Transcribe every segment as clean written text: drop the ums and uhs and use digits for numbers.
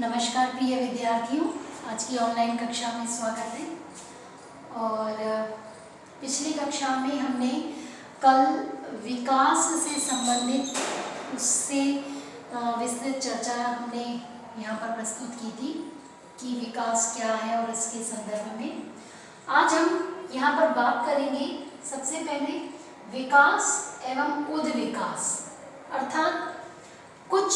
नमस्कार प्रिय विद्यार्थियों, आज की ऑनलाइन कक्षा में स्वागत है। और पिछली कक्षा में हमने कल विकास से संबंधित उससे विस्तृत चर्चा हमने यहाँ पर प्रस्तुत की थी कि विकास क्या है और इसके संदर्भ में आज हम यहाँ पर बात करेंगे। सबसे पहले विकास एवं उद्विकास, अर्थात कुछ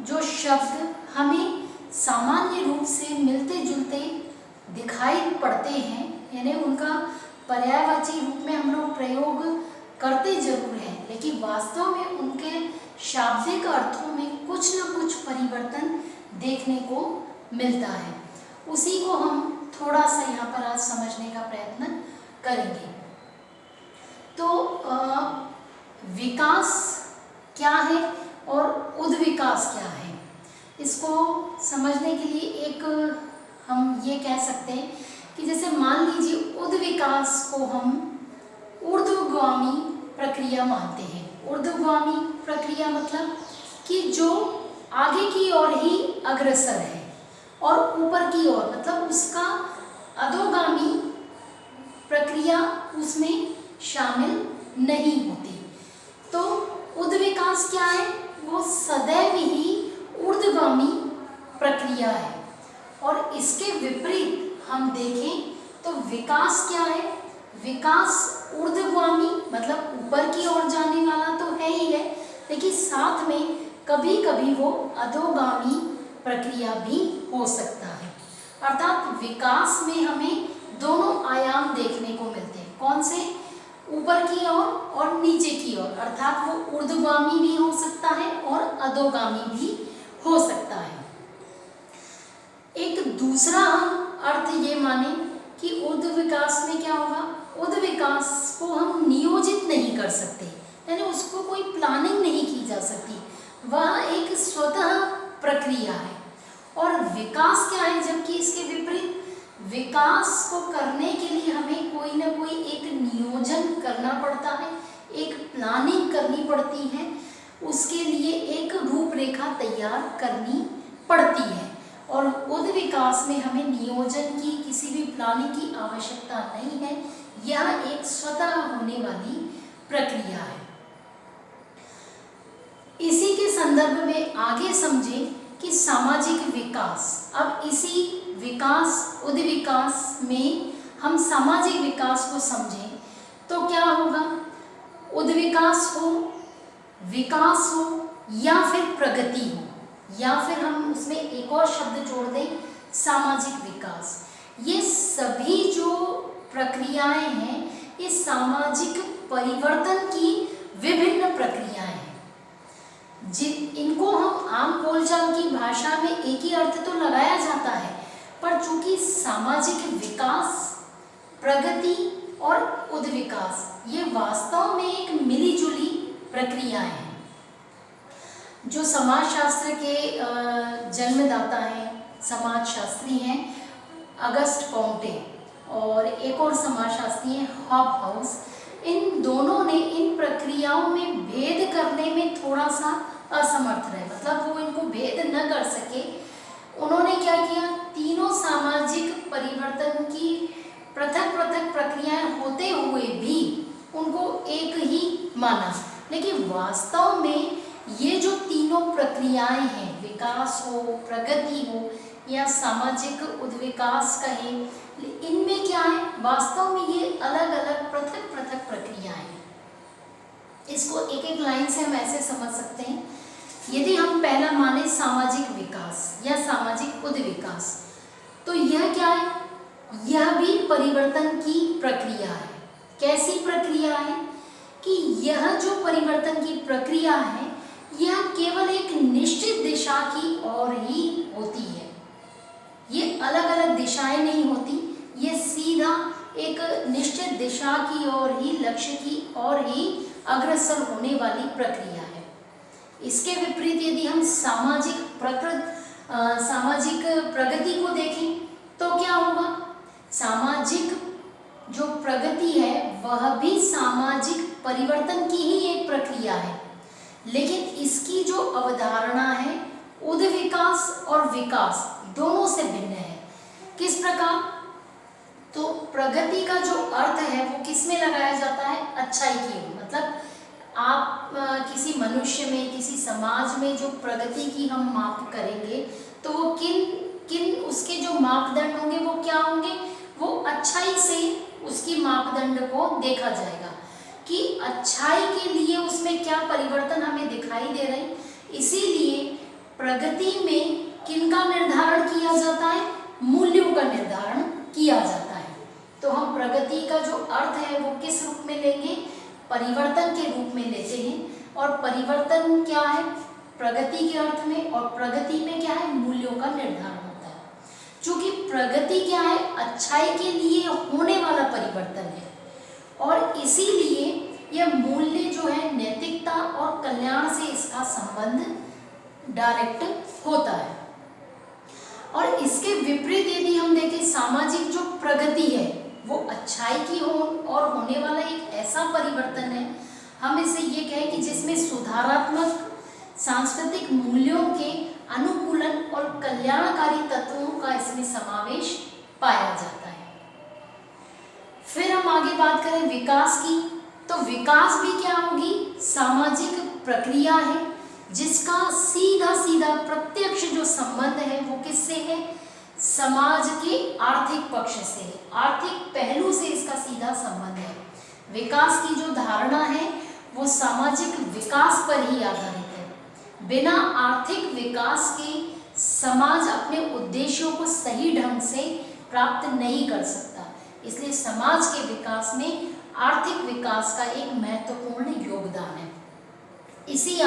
जो शब्द हमें सामान्य रूप से मिलते जुलते दिखाई पड़ते हैं, यानी उनका पर्यायवाची रूप में हम लोग प्रयोग करते जरूर हैं, लेकिन वास्तव में उनके शाब्दिक अर्थों में कुछ न कुछ परिवर्तन देखने को मिलता है। उसी को हम थोड़ा सा यहाँ पर आज समझने का प्रयत्न करेंगे। तो विकास क्या है और उद्विकास क्या है, इसको समझने के लिए एक हम ये कह सकते हैं कि जैसे मान लीजिए उद्विकास को हम ऊर्ध्वगामी प्रक्रिया मानते हैं। ऊर्ध्वगामी प्रक्रिया मतलब कि जो आगे की ओर ही अग्रसर है और ऊपर की ओर मतलब उसका अधोगामी प्रक्रिया उसमें शामिल नहीं होती। तो उद्विकास क्या है, वो सदैव ही ऊर्ध्वगामी प्रक्रिया है। और इसके विपरीत हम देखें तो विकास क्या है, विकास ऊर्ध्वगामी मतलब ऊपर की ओर जाने वाला तो है ही है, लेकिन साथ में कभी कभी वो अधोगामी प्रक्रिया भी हो सकता है। अर्थात विकास में हमें दोनों आयाम देखने को मिलते हैं। कौन से? ऊपर की ओर और नीचे की ओर, अर्थात वो ऊर्ध्वगामी भी हो सकता है और अधोगामी भी हो सकता है। एक दूसरा हम अर्थ ये माने कि उद्विकास में क्या होगा, उद्विकास को हम नियोजित नहीं कर सकते, यानी उसको कोई प्लानिंग नहीं की जा सकती, वह एक स्वतः प्रक्रिया है। और विकास क्या है, जबकि इसके विपरीत विकास को करने के लिए हमें कोई ना कोई एक नियोजन करना पड़ता है, एक प्लानिंग करनी पड़ती है, उसके लिए एक रूपरेखा तैयार करनी पड़ती है। और उद्विकास में हमें नियोजन की, किसी भी प्लानिंग की आवश्यकता नहीं है, यह एक स्वतः होने वाली प्रक्रिया है। इसी के संदर्भ में आगे समझें कि सामाजिक विकास। अब इसी विकास उद्विकास में हम सामाजिक विकास को समझें तो क्या होगा, उद्विकास हो, विकास हो या फिर प्रगति हो, या फिर हम उसमें एक और शब्द जोड़ दें सामाजिक विकास। ये सभी जो प्रक्रियाएं हैं ये सामाजिक परिवर्तन की विभिन्न प्रक्रियाएं हैं। इनको हम आम बोलचाल की भाषा में एक ही अर्थ तो लगाया जाता है, पर चूंकि सामाजिक विकास, प्रगति और उद्विकास ये वास्तव में एक मिलीजुली प्रक्रियाएं हैं। जो समाजशास्त्र के जन्मदाता हैं, समाजशास्त्री हैं अगस्ट कॉम्टे, और एक और समाजशास्त्री हैं हॉबहाउस, इन दोनों ने इन प्रक्रियाओं में भेद करने में थोड़ा सा असमर्थ रहे, मतलब वो इनको भेद न कर सके। उन्होंने क्या किया, तीनों सामाजिक परिवर्तन की पृथक पृथक प्रक्रियाएं होते हुए भी उनको एक ही माना। लेकिन वास्तव में ये जो तीनों प्रक्रियाएं हैं, विकास हो, प्रगति हो या सामाजिक उद्विकास कहें, इनमें क्या है, वास्तव में ये अलग अलग पृथक पृथक प्रक्रियाएं हैं। इसको एक एक लाइन से हम ऐसे समझ सकते हैं। यदि हम पहला माने सामाजिक विकास या सामाजिक उद्विकास, तो यह क्या है, यह भी परिवर्तन की प्रक्रिया है। कैसी प्रक्रिया है कि यह जो परिवर्तन की प्रक्रिया है यह केवल एक निश्चित दिशा की ओर ही होती है। ये अलग अलग दिशाएं नहीं होती, ये सीधा एक निश्चित दिशा की ओर ही, लक्ष्य की ओर ही अग्रसर होने वाली प्रक्रिया है। इसके विपरीत यदि हम सामाजिक प्रगति को देखें तो क्या होगा, सामाजिक जो प्रगति है वह भी सामाजिक परिवर्तन की ही एक प्रक्रिया है, लेकिन इसकी जो अवधारणा है उद्विकास और विकास दोनों से भिन्न है। किस प्रकार? तो प्रगति का जो अर्थ है वो किस में लगाया जाता है? अच्छाई की ओर। मतलब आप किसी मनुष्य में, किसी समाज में जो प्रगति की हम माप करेंगे तो वो किन उसके जो मापदंड होंगे वो क्या होंगे? वो अच्छाई से उसकी मापदंड को देखा जाएगा कि अच्छाई के लिए उसमें क्या परिवर्तन हमें दिखाई दे रहे हैं। इसीलिए प्रगति में किनका निर्धारण किया जाता है? मूल्यों का निर्धारण किया जाता है। तो हम प्रगति का जो अर्थ है वो किस रूप में लेंगे? परिवर्तन के रूप में लेते हैं। और परिवर्तन क्या है प्रगति के अर्थ में, और प्रगति में क्या है? मूल्यों का निर्धारण होता है। क्योंकि प्रगति क्या है? अच्छाई के लिए होने वाला परिवर्तन है, और इसीलिए यह मूल्य जो है नैतिकता और कल्याण से इसका संबंध डायरेक्ट होता है। और इसके विपरीत यदि हम देखें, सामाजिक जो प्रगति है वो अच्छाई की और होने वाला एक ऐसा परिवर्तन है, हम इसे ये कहें कि जिसमें सुधारात्मक सांस्कृतिक मूल्यों के अनुकूलन और कल्याणकारी तत्वों का इसमें समावेश पाया जाता है। फिर हम आगे बात करें विकास की, तो विकास भी क्या होगी? सामाजिक प्रक्रिया है जिसका सीधा सीधा प्रत्यक्ष जो संबंध है वो किससे है? समाज के आर्थिक पक्ष से, आर्थिक पहलू से इसका सीधा संबंध है। विकास की जो धारणा है वो सामाजिक विकास पर ही आधारित है। बिना आर्थिक विकास के समाज अपने उद्देश्यों को सही ढंग से प्राप्त नहीं कर सकता। इसलिए समाज के विकास में आर्थिक विकास का एक महत्वपूर्ण योगदान है। इसी